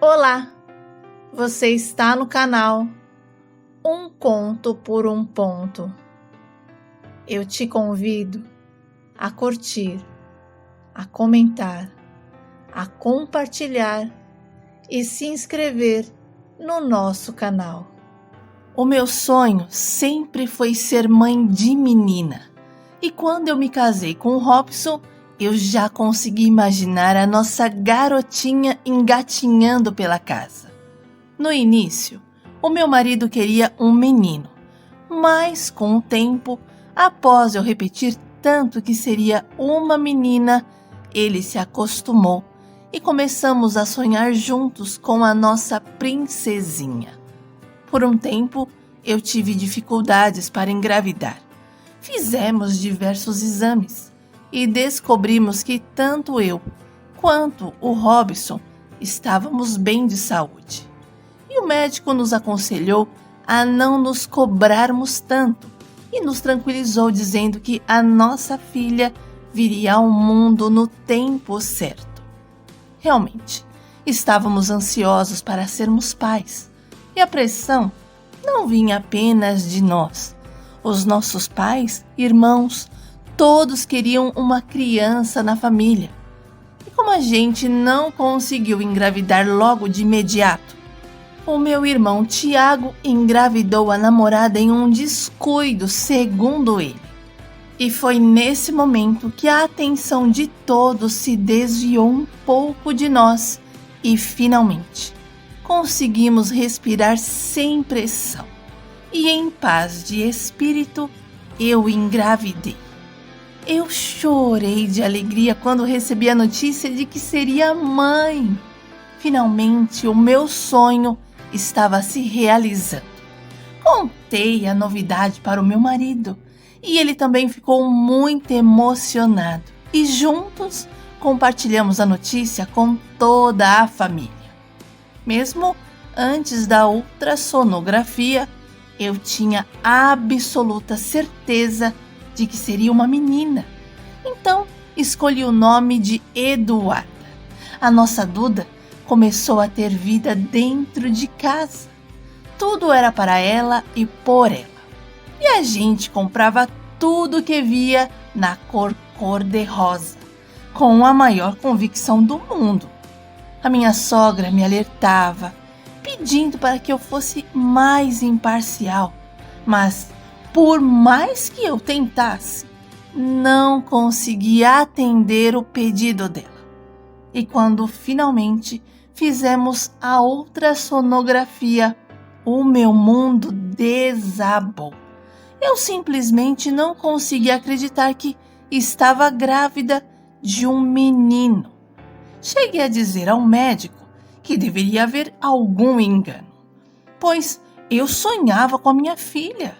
Olá, você está no canal Um Conto por um Ponto. Eu te convido a curtir, a comentar, a compartilhar e se inscrever no nosso canal. O meu sonho sempre foi ser mãe de menina. E quando eu me casei com o Robson, eu já consegui imaginar a nossa garotinha engatinhando pela casa. No início, o meu marido queria um menino, mas com o tempo, após eu repetir tanto que seria uma menina, ele se acostumou e começamos a sonhar juntos com a nossa princesinha. Por um tempo, eu tive dificuldades para engravidar. Fizemos diversos exames e descobrimos que tanto eu quanto o Robson estávamos bem de saúde. E o médico nos aconselhou a não nos cobrarmos tanto e nos tranquilizou dizendo que a nossa filha viria ao mundo no tempo certo. Realmente, estávamos ansiosos para sermos pais e a pressão não vinha apenas de nós. Os nossos pais, irmãos, todos queriam uma criança na família. E como a gente não conseguiu engravidar logo de imediato, o meu irmão Tiago engravidou a namorada em um descuido, segundo ele. E foi nesse momento que a atenção de todos se desviou um pouco de nós e, finalmente, conseguimos respirar sem pressão. E em paz de espírito, eu engravidei. Eu chorei de alegria quando recebi a notícia de que seria mãe. Finalmente, o meu sonho estava se realizando. Contei a novidade para o meu marido e ele também ficou muito emocionado. E juntos compartilhamos a notícia com toda a família. Mesmo antes da ultrassonografia, eu tinha absoluta certeza de que seria uma menina. Então, escolhi o nome de Eduarda. A nossa Duda começou a ter vida dentro de casa. Tudo era para ela e por ela. E a gente comprava tudo que via na cor cor-de-rosa, com a maior convicção do mundo. A minha sogra me alertava, pedindo para que eu fosse mais imparcial, mas por mais que eu tentasse, não conseguia atender o pedido dela. E quando finalmente fizemos a ultrassonografia, o meu mundo desabou. Eu simplesmente não conseguia acreditar que estava grávida de um menino. Cheguei a dizer ao médico que deveria haver algum engano, pois eu sonhava com a minha filha.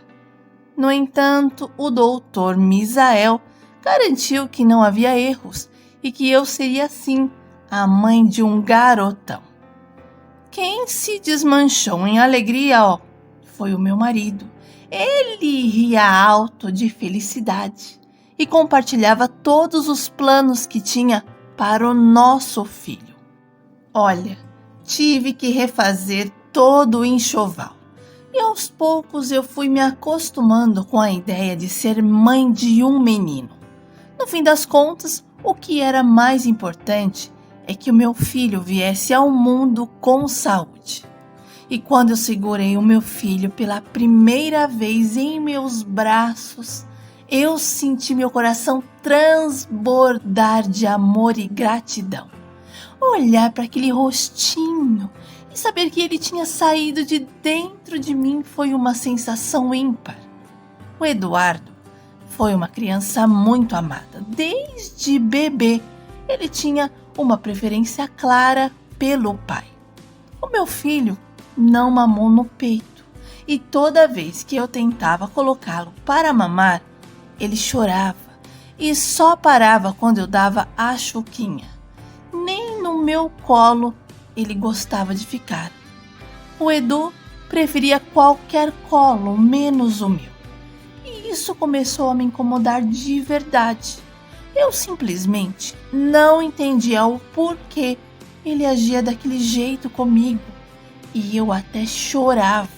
No entanto, o doutor Misael garantiu que não havia erros e que eu seria sim a mãe de um garotão. Quem se desmanchou em alegria, foi o meu marido. Ele ria alto de felicidade e compartilhava todos os planos que tinha para o nosso filho. Olha, tive que refazer todo o enxoval. E aos poucos eu fui me acostumando com a ideia de ser mãe de um menino. No fim das contas, o que era mais importante é que o meu filho viesse ao mundo com saúde. E quando eu segurei o meu filho pela primeira vez em meus braços, eu senti meu coração transbordar de amor e gratidão. Olhar para aquele rostinho e saber que ele tinha saído de dentro de mim foi uma sensação ímpar. O Eduardo foi uma criança muito amada. Desde bebê, ele tinha uma preferência clara pelo pai. O meu filho não mamou no peito e toda vez que eu tentava colocá-lo para mamar, ele chorava e só parava quando eu dava a chuquinha. Nem no meu colo ele gostava de ficar. O Edu preferia qualquer colo, menos o meu. E isso começou a me incomodar de verdade. Eu simplesmente não entendia o porquê ele agia daquele jeito comigo e eu até chorava.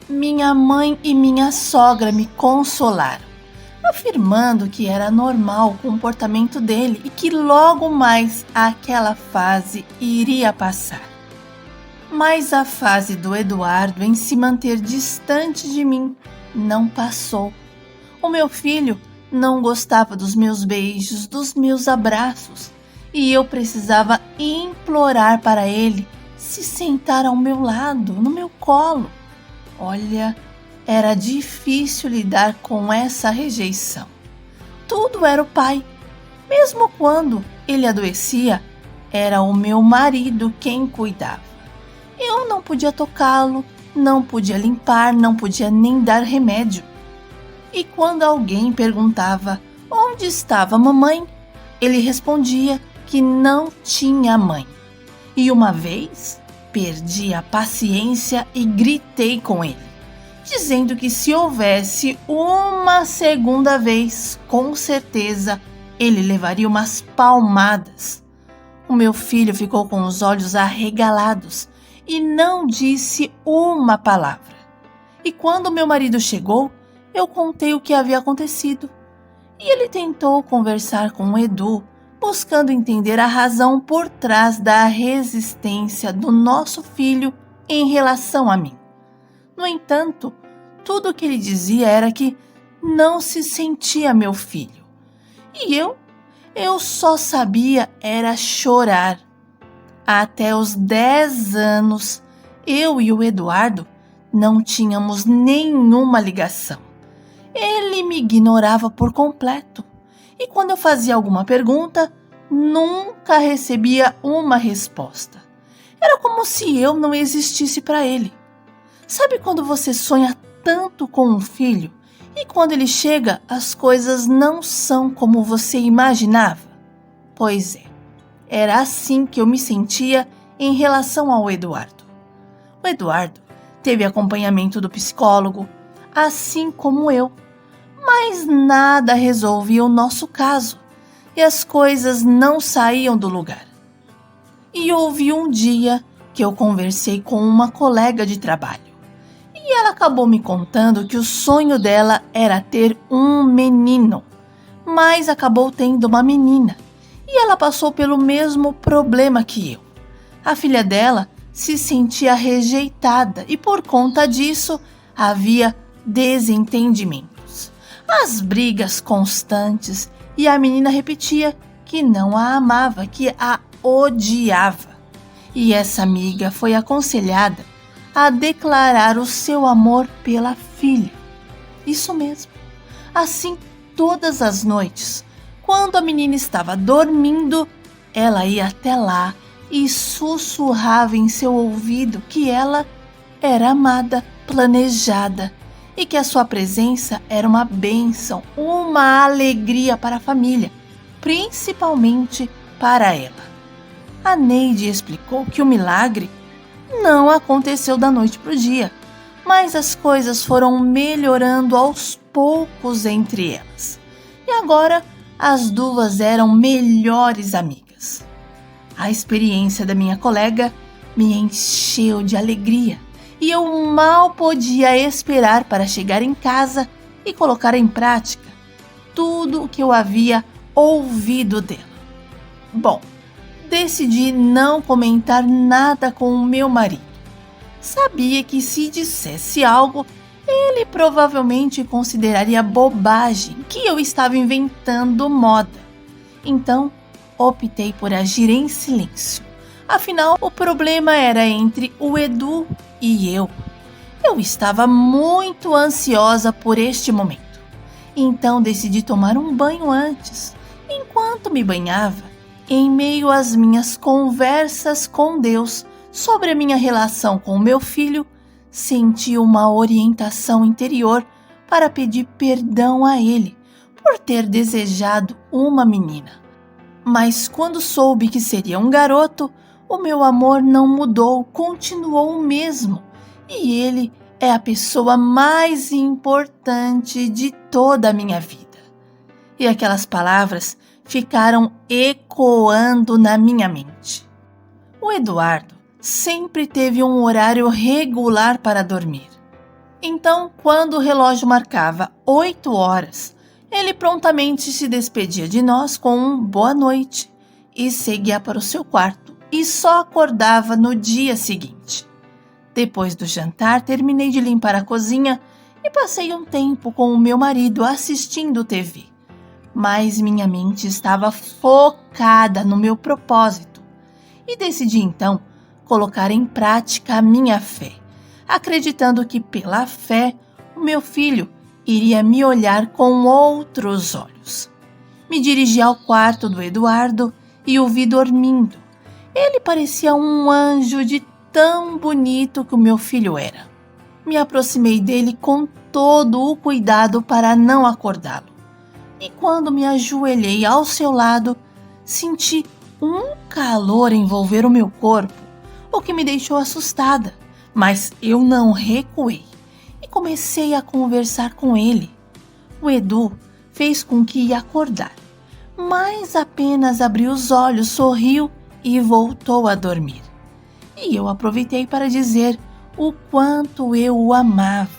Minha mãe e minha sogra me consolaram, afirmando que era normal o comportamento dele e que logo mais aquela fase iria passar. Mas a fase do Eduardo em se manter distante de mim não passou. O meu filho não gostava dos meus beijos, dos meus abraços, e eu precisava implorar para ele se sentar ao meu lado, no meu colo. Olha, era difícil lidar com essa rejeição. Tudo era o pai. Mesmo quando ele adoecia, era o meu marido quem cuidava. Eu não podia tocá-lo, não podia limpar, não podia nem dar remédio. E quando alguém perguntava onde estava a mamãe, ele respondia que não tinha mãe. E uma vez, perdi a paciência e gritei com ele, dizendo que se houvesse uma segunda vez, com certeza ele levaria umas palmadas. O meu filho ficou com os olhos arregalados e não disse uma palavra. E quando meu marido chegou, eu contei o que havia acontecido. E ele tentou conversar com o Edu, buscando entender a razão por trás da resistência do nosso filho em relação a mim. No entanto, tudo o que ele dizia era que não se sentia meu filho. E eu só sabia era chorar. Até os 10 anos, eu e o Eduardo não tínhamos nenhuma ligação. Ele me ignorava por completo. E quando eu fazia alguma pergunta, nunca recebia uma resposta. Era como se eu não existisse para ele. Sabe quando você sonha tanto com um filho e quando ele chega, as coisas não são como você imaginava? Pois é, era assim que eu me sentia em relação ao Eduardo. O Eduardo teve acompanhamento do psicólogo, assim como eu, mas nada resolvia o nosso caso e as coisas não saíam do lugar. E houve um dia que eu conversei com uma colega de trabalho. E ela acabou me contando que o sonho dela era ter um menino, mas acabou tendo uma menina. E ela passou pelo mesmo problema que eu. A filha dela se sentia rejeitada e por conta disso havia desentendimentos. As brigas constantes e a menina repetia que não a amava, que a odiava. E essa amiga foi aconselhada a declarar o seu amor pela filha. Isso mesmo. Assim, todas as noites, quando a menina estava dormindo, ela ia até lá e sussurrava em seu ouvido que ela era amada, planejada e que a sua presença era uma bênção, uma alegria para a família, principalmente para ela. A Neide explicou que o milagre não aconteceu da noite para o dia, mas as coisas foram melhorando aos poucos entre elas. E agora as duas eram melhores amigas. A experiência da minha colega me encheu de alegria e eu mal podia esperar para chegar em casa e colocar em prática tudo o que eu havia ouvido dela. Bom, decidi não comentar nada com o meu marido. Sabia que se dissesse algo, ele provavelmente consideraria bobagem que eu estava inventando moda. Então, optei por agir em silêncio. Afinal, o problema era entre o Edu e eu. Eu estava muito ansiosa por este momento. Então, decidi tomar um banho antes. Enquanto me banhava, em meio às minhas conversas com Deus sobre a minha relação com o meu filho, senti uma orientação interior para pedir perdão a ele por ter desejado uma menina. Mas quando soube que seria um garoto, o meu amor não mudou, continuou o mesmo. E ele é a pessoa mais importante de toda a minha vida. E aquelas palavras ficaram ecoando na minha mente. O Eduardo sempre teve um horário regular para dormir. Então, quando o relógio marcava 8 horas, ele prontamente se despedia de nós com um boa noite e seguia para o seu quarto e só acordava no dia seguinte. Depois do jantar, terminei de limpar a cozinha e passei um tempo com o meu marido assistindo TV. Mas minha mente estava focada no meu propósito e decidi então colocar em prática a minha fé, acreditando que pela fé o meu filho iria me olhar com outros olhos. Me dirigi ao quarto do Eduardo e o vi dormindo. Ele parecia um anjo de tão bonito que o meu filho era. Me aproximei dele com todo o cuidado para não acordá-lo. E quando me ajoelhei ao seu lado, senti um calor envolver o meu corpo, o que me deixou assustada, mas eu não recuei e comecei a conversar com ele. O Edu fez com que ia acordar, mas apenas abriu os olhos, sorriu e voltou a dormir. E eu aproveitei para dizer o quanto eu o amava,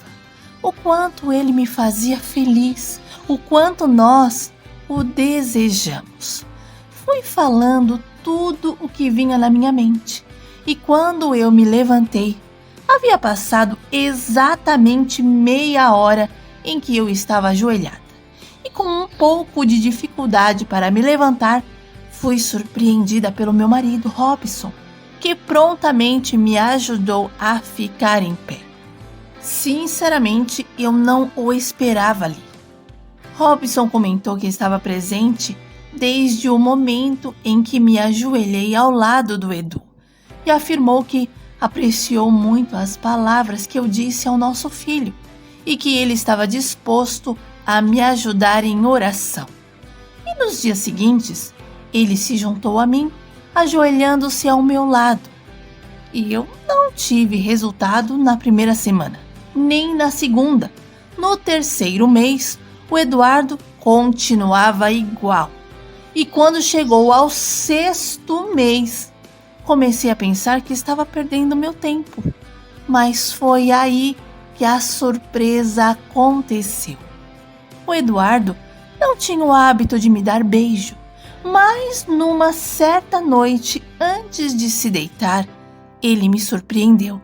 o quanto ele me fazia feliz, o quanto nós o desejamos. Fui falando tudo o que vinha na minha mente, e quando eu me levantei, havia passado exatamente meia hora em que eu estava ajoelhada. E com um pouco de dificuldade para me levantar, fui surpreendida pelo meu marido, Robson, que prontamente me ajudou a ficar em pé. Sinceramente, eu não o esperava ali. Robson comentou que estava presente desde o momento em que me ajoelhei ao lado do Edu e afirmou que apreciou muito as palavras que eu disse ao nosso filho e que ele estava disposto a me ajudar em oração. E nos dias seguintes, ele se juntou a mim, ajoelhando-se ao meu lado. E eu não tive resultado na primeira semana, nem na segunda. No terceiro mês, o Eduardo continuava igual. E quando chegou ao sexto mês, comecei a pensar que estava perdendo meu tempo. Mas foi aí que a surpresa aconteceu. O Eduardo não tinha o hábito de me dar beijo, mas numa certa noite, antes de se deitar, ele me surpreendeu.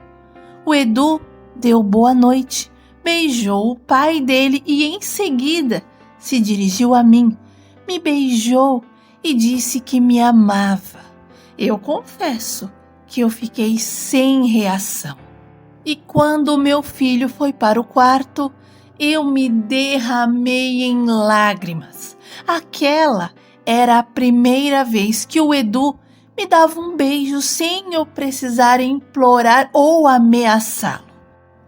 O Edu deu boa noite, beijou o pai dele e em seguida se dirigiu a mim, me beijou e disse que me amava. Eu confesso que eu fiquei sem reação. E quando meu filho foi para o quarto, eu me derramei em lágrimas. Aquela era a primeira vez que o Edu me dava um beijo sem eu precisar implorar ou ameaçá-lo.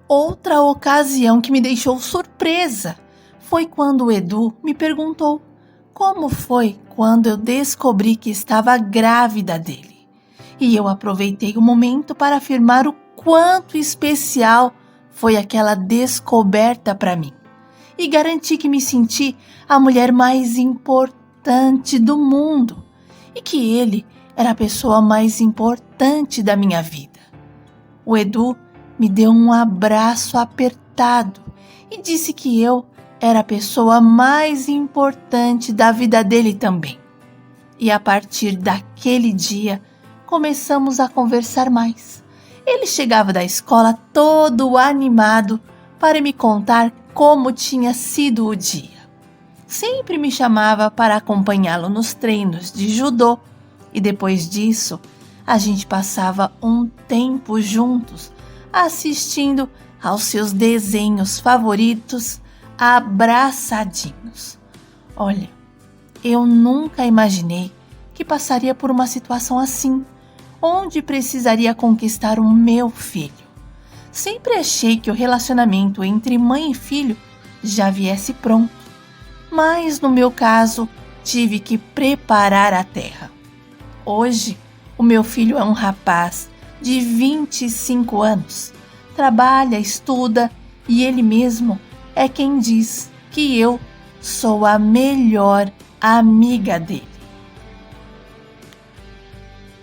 Outra ocasião que me deixou surpresa foi quando o Edu me perguntou como foi quando eu descobri que estava grávida dele. E eu aproveitei o momento para afirmar o quanto especial foi aquela descoberta para mim. E garanti que me senti a mulher mais importante do mundo e que ele era a pessoa mais importante da minha vida. O Edu me deu um abraço apertado e disse que eu era a pessoa mais importante da vida dele também. E a partir daquele dia, começamos a conversar mais. Ele chegava da escola todo animado para me contar como tinha sido o dia. Sempre me chamava para acompanhá-lo nos treinos de judô e depois disso, a gente passava um tempo juntos, assistindo aos seus desenhos favoritos, abraçadinhos. Olha, eu nunca imaginei que passaria por uma situação assim, onde precisaria conquistar o meu filho. Sempre achei que o relacionamento entre mãe e filho já viesse pronto, mas no meu caso, tive que preparar a terra. Hoje, o meu filho é um rapaz de 25 anos, trabalha, estuda e ele mesmo é quem diz que eu sou a melhor amiga dele.